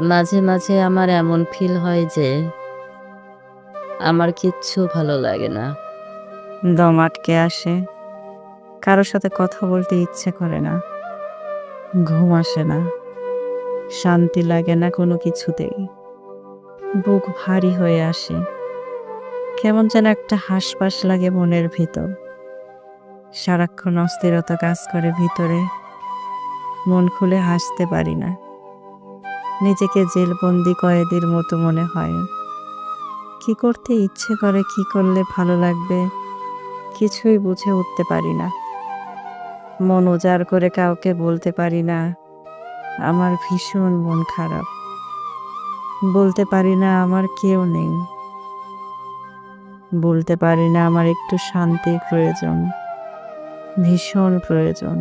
মাঝে, মাঝে আমার এমন ফিল হয় যে আমার কিচ্ছু ভালো লাগে না। দম আটকে আসে, কারো সাথে কথা বলতে ইচ্ছে করে না, ঘুম আসে না, শান্তি লাগে না কোনো কিছুতেই। বুক ভারী হয়ে আসে, কেমন যেন একটা হাসপাস লাগে মনের ভিতর। সারাক্ষণ অস্থিরতা কাজ করে ভিতরে, মন খুলে হাসতে পারি না। নিজেকে জেলবন্দি কয়েদির মতো মনে হয়। কি করতে ইচ্ছে করে, কি করলে ভালো লাগবে, কিছুই বুঝে উঠতে পারি না। মন উজাড় করে কাউকে বলতে পারি না, আমার ভীষণ মন খারাপ। বলতে পারি না আমার কেউ নেই। বলতে পারি না আমার একটু শান্তির প্রয়োজন, ভীষণ প্রয়োজন।